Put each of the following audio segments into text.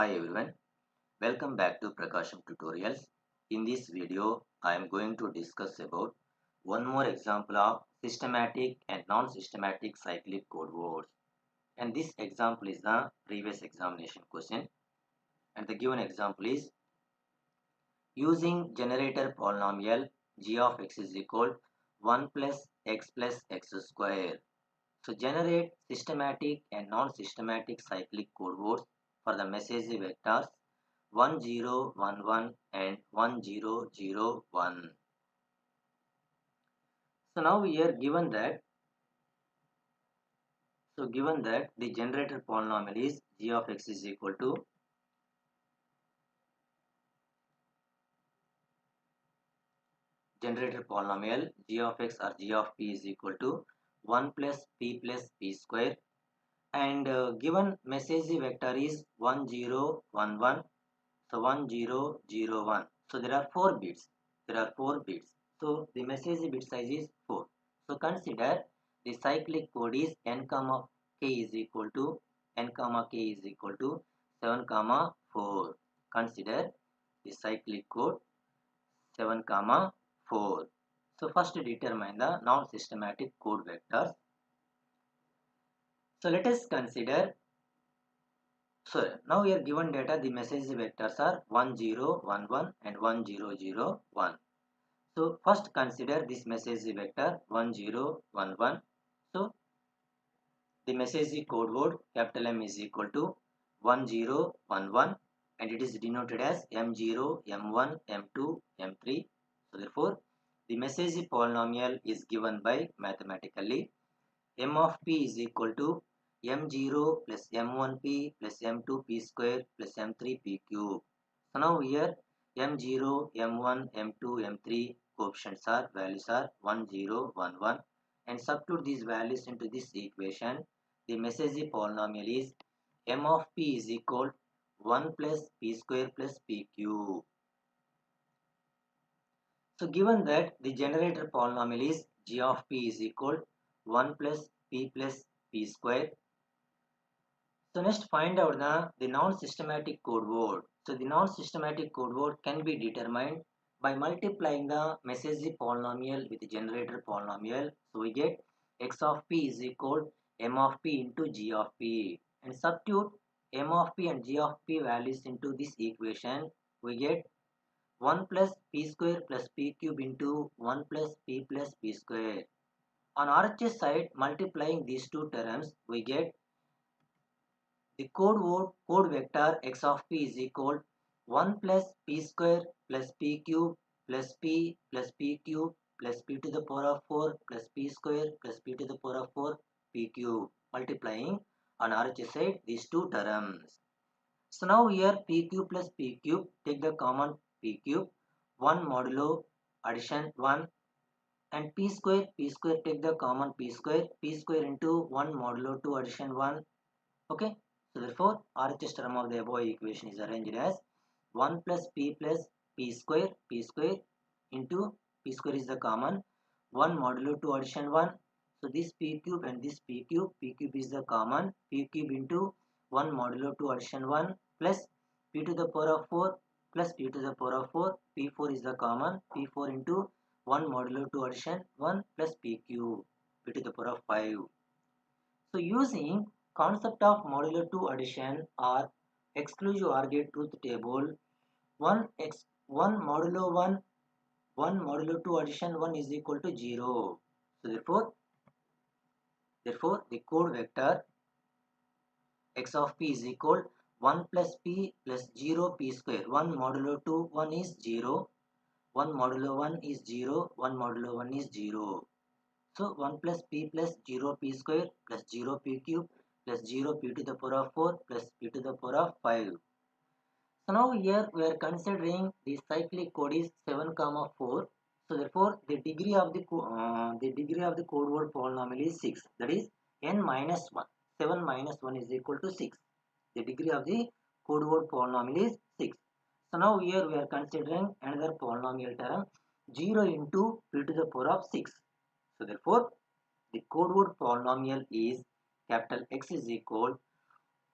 Hi everyone, welcome back to Prakasham Tutorials. In this video, I am going to discuss about one more example of systematic and non-systematic cyclic code words. And this example is the previous examination question. And the given example is using generator polynomial g of x is equal 1 plus x square. So generate systematic and non-systematic cyclic code words for the message vectors 1011 and 1001. So now we are given that the generator polynomial is g of x is equal to generator polynomial g of x or g of p is equal to 1 plus p square, and given message vector is 1011. So 1001. So there are 4 bits. So the message bit size is 4. So consider the cyclic code is n comma k is equal to 7 comma 4. Consider the cyclic code 7 comma 4. So first determine the non-systematic code vectors. So let us consider. So now we are given data, the message vectors are 1011 and 1001. So first consider this message vector 1011. So the message code word capital M is equal to 1011 and it is denoted as M0, M1, M2, M3. So therefore the message polynomial is given by mathematically M of p is equal to M0 plus M1p plus M2p square plus M3p cube. So now here M0, M1, M2, M3 coefficients are values are 1, 0, 1, 1, and substitute these values into this equation. The message polynomial is M of p is equal 1 plus p square plus p cube. So given that the generator polynomial is g of p is equal 1 plus p square. So next find out the non-systematic code word. So the non-systematic code word can be determined by multiplying the message polynomial with the generator polynomial. So we get x of p is equal m of p into g of p, and substitute m of p and g of p values into this equation. We get 1 plus p square plus p cube into 1 plus p square. On RHS side, multiplying these two terms, we get the code vector x of p is equal 1 plus p square plus p cube plus p cube plus p to the power of 4 plus p square plus p to the power of 4 p cube, multiplying on RHS side these two terms. So now here p cube plus p cube, take the common p cube, 1 modulo addition 1, and p square take the common p square into 1 modulo 2 addition 1. Okay, so therefore RHS term of the above equation is arranged as 1 plus p square into p square is the common 1 modulo 2 addition 1. So this p cube and this p cube is the common p cube into 1 modulo 2 addition 1 plus p to the power of 4 plus p to the power of 4, p4 is the common p4 into 1 modulo 2 addition 1 plus p cube p to the power of 5. So using concept of modulo 2 addition or exclusive OR gate truth table, 1 modulo 1 modulo 2 addition 1 is equal to 0. So therefore the code vector x of p is equal 1 plus p plus 0 p square. 1 modulo 2 1 is 0, 1 modulo 1 is 0, 1 modulo 1 is 0. So 1 plus 0 p square plus 0 p cube plus 0 p to the power of 4 plus p to the power of 5. So now here we are considering the cyclic code is 7 comma 4. So therefore the degree of the code word polynomial is 6. That is n minus 1. 7 minus 1 is equal to 6. The degree of the code word polynomial is 6. So now here we are considering another polynomial term 0 into p to the power of 6. So therefore the code word polynomial is capital X is equal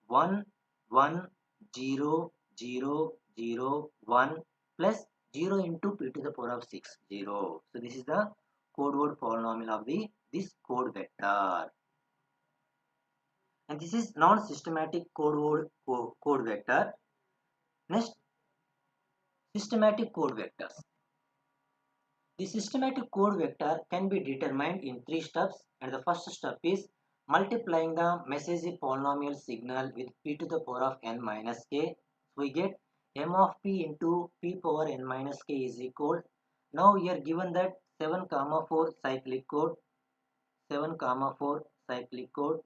1 1 0, 0, 0, 1 plus 0 into p to the power of 6, 0. So this is the code word polynomial of this code vector. And this is non-systematic code word code vector. Next, systematic code vectors. The systematic code vector can be determined in 3 steps, and the first step is multiplying the message polynomial signal with p to the power of n minus k. We get m of p into p power n minus k is equal. Now we are given that 7, 4 cyclic code, 7, 4 cyclic code,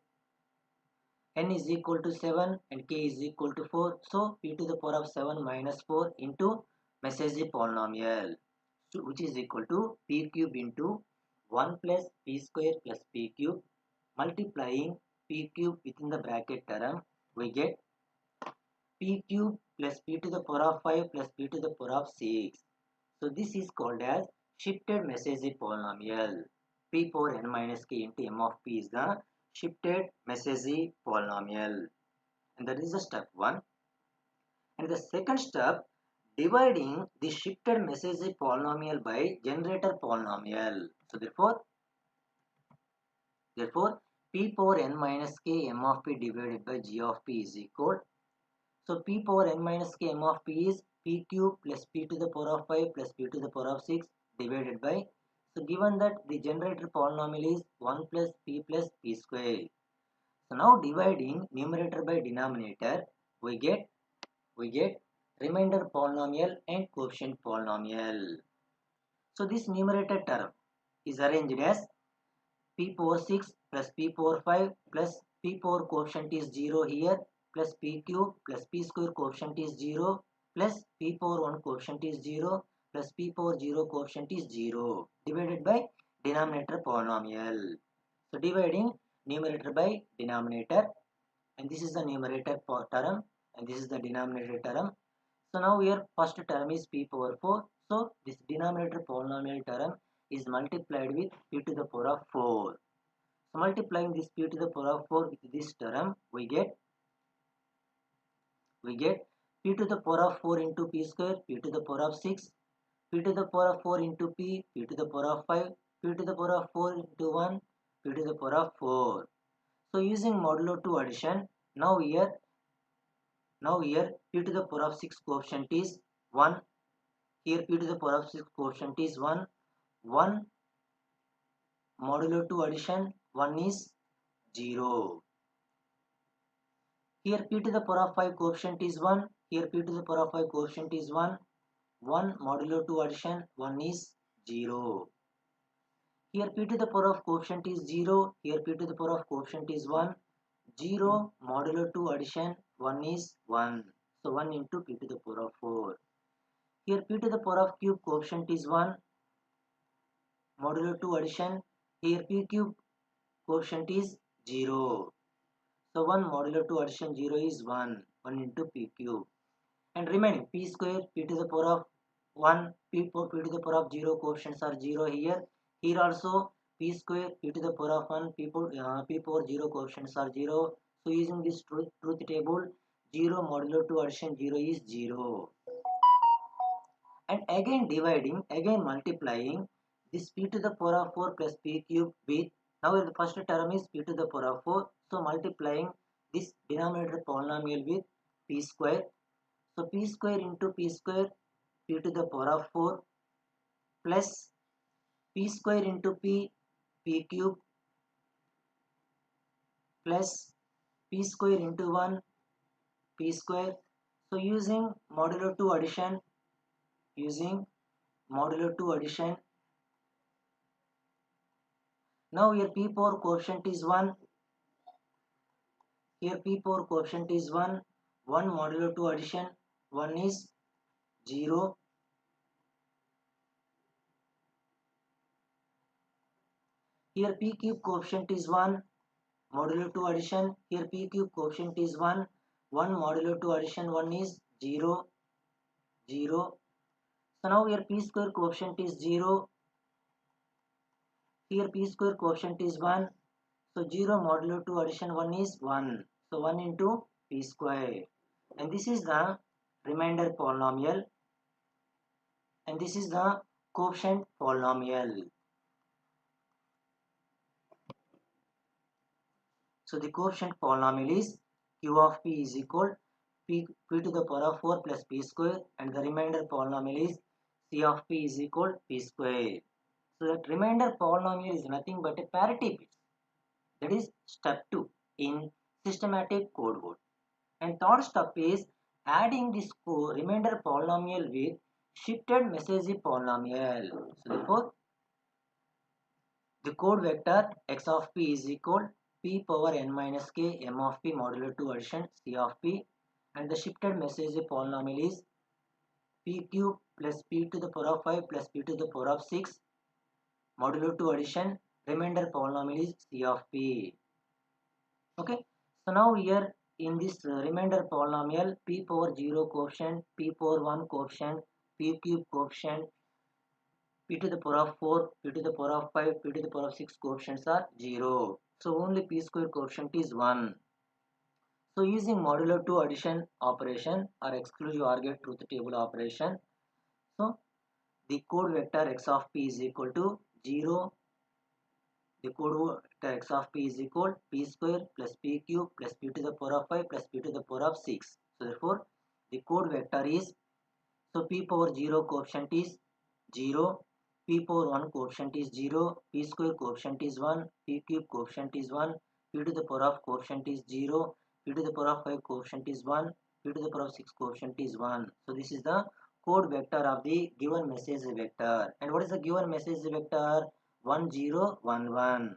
n is equal to 7 and k is equal to 4. So p to the power of 7 minus 4 into message polynomial, which is equal to p cube into 1 plus p square plus p cube, multiplying p cube within the bracket term, we get p cube plus p to the power of 5 plus p to the power of 6. So this is called as shifted message polynomial. P power n minus k into m of p is the shifted message polynomial. And that is the step 1. And the second step, dividing the shifted message polynomial by generator polynomial. So therefore p power n minus k m of p divided by g of p is equal. So p power n minus k m of p is p cube plus p to the power of 5 plus p to the power of 6 divided by. So given that the generator polynomial is 1 plus p square. So now dividing numerator by denominator, we get remainder polynomial and quotient polynomial. So this numerator term is arranged as p power 6 plus p power 5 plus p power quotient is 0 here plus p cube plus p square quotient is 0 plus p power 1 quotient is 0 plus p power 0 quotient is 0 divided by denominator polynomial. So dividing numerator by denominator, and this is the numerator term and this is the denominator term. So now here first term is p power 4. So this denominator polynomial term is multiplied with p to the power of 4. So multiplying this p to the power of 4 with this term, we get p to the power of 4 into p square, p to the power of 6, p to the power of 4 into p to the power of 5, p to the power of 4 into 1, p to the power of 4. So using modulo 2 addition, now here p to the power of 6 quotient is 1. Here p to the power of 6 quotient is 1. 1 modulo 2 addition, 1 is 0. Here p to the power of 5 quotient is 1. Here p to the power of 5 quotient is 1. 1 modulo 2 addition, 1 is 0. Here p to the power of quotient is 0. Here p to the power of quotient is 1. 0 modulo 2 addition, 1 is 1. So 1 into p to the power of 4. Here p to the power of cube quotient is 1. Modulo 2 addition. Here p cube quotient is 0. So 1 modulo 2 addition 0 is 1. 1 into p cube. And remaining p square p to the power of 1, p to the power of 0 quotients are 0 here. Here also p square p to the power of 1, p power 0 quotients are 0. So using this truth table, 0 modulo 2 addition 0 is 0. And again dividing, again multiplying this p to the power of 4 plus p cube with, now the first term is p to the power of 4. So multiplying this denominator polynomial with p square. So p square into p square, p to the power of 4 plus p square into p cube plus p square into 1 p square. So using modulo 2 addition, now here p power quotient is 1. Here p power quotient is 1. 1 modulo 2 addition, 1 is 0. Here p cube quotient is 1. Modulo 2 addition, here p cube quotient is 1. 1 modulo 2 addition, 1 is 0. 0. So now here p square quotient is 0. Here p square quotient is 1. So 0 modulo 2 addition 1 is 1. So 1 into p square. and this is the remainder polynomial, and this is the quotient polynomial. So the quotient polynomial is q of p is equal p to the power of 4 plus p square, and the remainder polynomial is c of p is equal p square. So that remainder polynomial is nothing but a parity bit. That is step 2 in systematic code word. And third step is adding this remainder polynomial with shifted message polynomial. So therefore, the code vector x of p is equal p power n minus k m of p modulo 2 addition c of p, and the shifted message polynomial is p cube plus p to the power of 5 plus p to the power of 6 modulo 2 addition, remainder polynomial is c of p. Okay, so now here in this remainder polynomial, p power 0 coefficient, p power 1 coefficient, p cube coefficient, p to the power of 4, p to the power of 5, p to the power of 6 coefficients are 0. So only p square coefficient is 1. So using modulo 2 addition operation or exclusive OR gate truth table operation, so the code vector x of p is equal to 0. The code vector x of p is equal p square plus p cube plus p to the power of 5 plus p to the power of 6. So therefore, the code vector is, so p power 0 coefficient is 0, p power 1 coefficient is 0, p square coefficient is 1, p cube coefficient is 1, p to the power of coefficient is 0, p to the power of 5 coefficient is 1, p to the power of 6 coefficient is 1. So this is the code vector of the given message vector. And what is the given message vector? 1 0 1 1.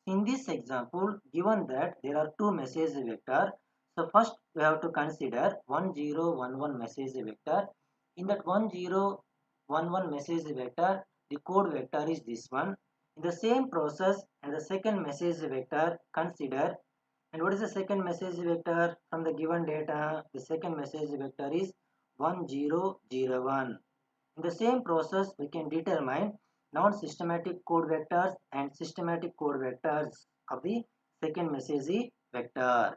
In this example, given that there are two message vector, so first we have to consider 1 0 1 1 message vector. In that 1 0 1 1 message vector, the code vector is this one. In the same process, and the second message vector consider, and what is the second message vector from the given data? The second message vector is 1 0 0 1. In the same process, we can determine non-systematic code vectors and systematic code vectors of the second message vector.